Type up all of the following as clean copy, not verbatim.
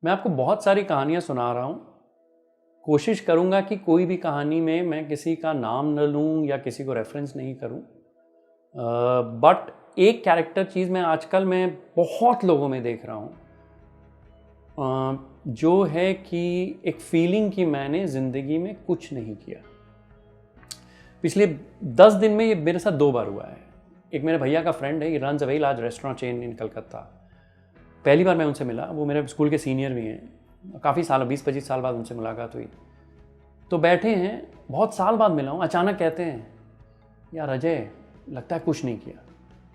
मैं आपको बहुत सारी कहानियाँ सुना रहा हूँ। कोशिश करूँगा कि कोई भी कहानी में मैं किसी का नाम न लूँ या किसी को रेफरेंस नहीं करूँ, बट एक कैरेक्टर चीज़ मैं आजकल मैं बहुत लोगों में देख रहा हूँ, जो है कि एक फीलिंग कि मैंने ज़िंदगी में कुछ नहीं किया। पिछले 10 दिन में ये मेरे साथ 2 बार हुआ है। एक मेरे भैया का फ्रेंड है, he runs a very large restaurant chain in Calcutta. पहली बार मैं उनसे मिला, वो मेरे स्कूल के सीनियर भी हैं, काफ़ी साल 20-25 साल बाद उनसे मुलाकात हुई। तो बैठे हैं, बहुत साल बाद मिला हूँ, अचानक कहते हैं यार अजय लगता है कुछ नहीं किया।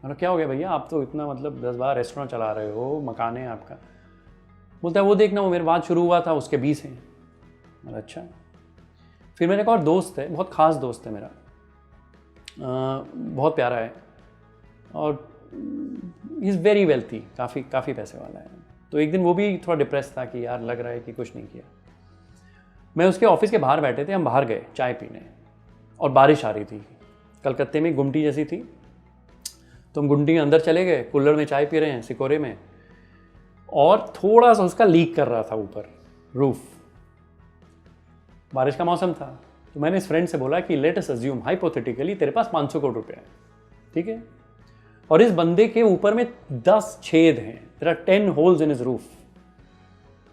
मैंने क्या हो गया भैया, आप तो इतना मतलब 10-12 रेस्टोरेंट चला रहे हो, मकान है आपका। बोलता है वो देखना, वो मेरे बाद शुरू हुआ था उसके 20 हैं। मैंने अच्छा। फिर मेरे एक और दोस्त है, बहुत ख़ास दोस्त है मेरा, बहुत प्यारा है और इज़ वेरी वेल्थी, काफ़ी पैसे वाला है। तो एक दिन वो भी थोड़ा डिप्रेस था कि यार लग रहा है कि कुछ नहीं किया। मैं उसके ऑफिस के बाहर बैठे थे, हम बाहर गए चाय पीने और बारिश आ रही थी। कलकत्ते में गुमटी जैसी थी, तो हम गुमटी के अंदर चले गए, कुल्हड़ में चाय पी रहे हैं सिकोरे में, और थोड़ा सा उसका लीक कर रहा था ऊपर रूफ। बारिश का मौसम था, तो मैंने इस फ्रेंड से बोला कि लेट अस अज्यूम हाइपोथेटिकली तेरे पास 500 करोड़ रुपए हैं, ठीक है, और इस बंदे के ऊपर में 10 छेद हैं, तेरा 10 होल्स इन हिज रूफ।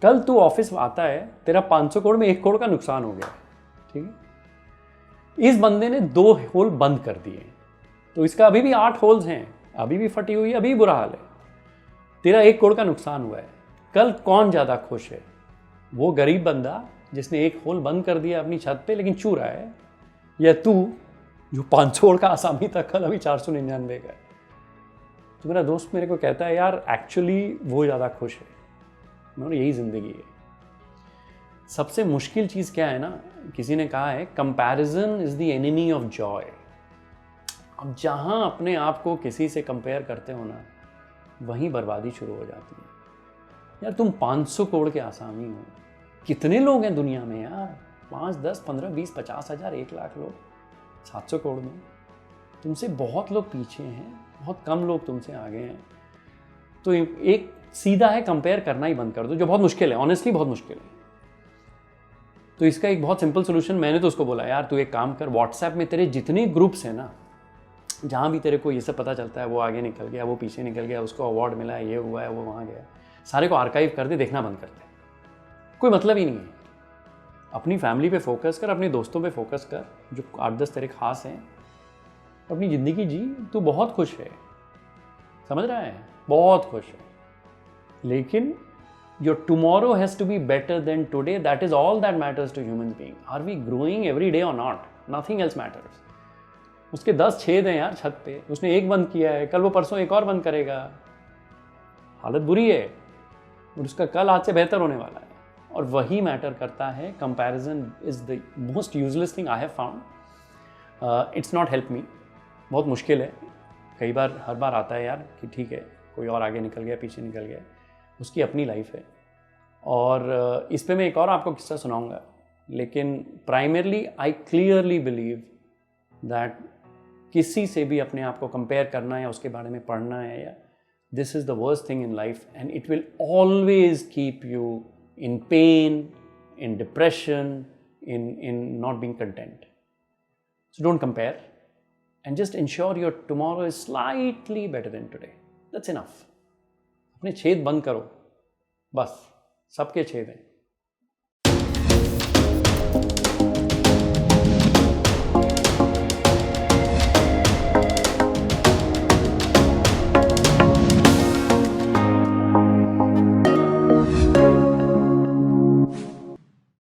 कल तू ऑफिस आता है, तेरा 500 करोड़ में 1 करोड़ का नुकसान हो गया, ठीक है। इस बंदे ने 2 होल बंद कर दिए, तो इसका अभी भी 8 होल्स हैं, अभी भी फटी हुई है, अभी भी बुरा हाल है। तेरा 1 करोड़ का नुकसान हुआ है। कल कौन ज्यादा खुश है, वो गरीब बंदा जिसने 1 होल बंद कर दिया अपनी छत पे लेकिन चू रहा है, या तू जो 500 करोड़ का आसामी था कल अभी 499 का है। तो मेरा दोस्त मेरे को कहता है यार एक्चुअली वो ज़्यादा खुश है। मैंने यही ज़िंदगी है। सबसे मुश्किल चीज़ क्या है ना, किसी ने कहा है comparison is the enemy of Joy. अब जहाँ अपने आप को किसी से कंपेयर करते हो ना, वहीं बर्बादी शुरू हो जाती है। यार तुम 500 करोड़ के आसामी हो, कितने लोग हैं दुनिया में यार, 5, 10, 15, 20, 50 हज़ार, 1 लाख लोग 700 करोड़ में। तुमसे बहुत लोग पीछे हैं, बहुत कम लोग तुमसे आगे हैं। तो एक सीधा है कंपेयर करना ही बंद कर दो, जो बहुत मुश्किल है, ऑनेस्टली बहुत मुश्किल है। तो इसका एक बहुत सिंपल सोल्यूशन, मैंने तो उसको बोला यार तू एक काम कर, व्हाट्सएप में तेरे जितने ग्रुप्स हैं ना, जहाँ भी तेरे को ये सब पता चलता है वो आगे निकल गया, वो पीछे निकल गया, उसको अवार्ड मिला, ये हुआ है, वो वहाँ गया, सारे को आर्काइव कर दे, देखना बंद कर दे। कोई मतलब ही नहीं है। अपनी फैमिली पे फोकस कर, अपने दोस्तों पे फोकस कर, जो 8-10 तेरे खास हैं। अपनी ज़िंदगी जी, तू बहुत खुश है, समझ रहा है, बहुत खुश है। लेकिन your tomorrow has to be better than today. That is all that matters to human being. Are we growing every day or not? Nothing else matters. उसके 10 छेद हैं यार छत पे, उसने 1 बंद किया है, कल वो परसों 1 और बंद करेगा। हालत बुरी है और उसका कल आज से बेहतर होने वाला है, और वही मैटर करता है। Comparison is the most useless thing I have found. It's not help me. बहुत मुश्किल है, कई बार हर बार आता है यार कि ठीक है कोई और आगे निकल गया, पीछे निकल गया, उसकी अपनी लाइफ है। और इस पे मैं एक और आपको किस्सा सुनाऊंगा, लेकिन primarily I clearly believe that किसी से भी अपने आप को कंपेयर करना या उसके बारे में पढ़ना है, या this is the worst thing in life, and it will always keep you in pen, in depression, in not being content. So don't compare and just ensure your tomorrow is slightly better than today. That's enough. अपने छेद बंद करो, बस, सबके छेद हैं।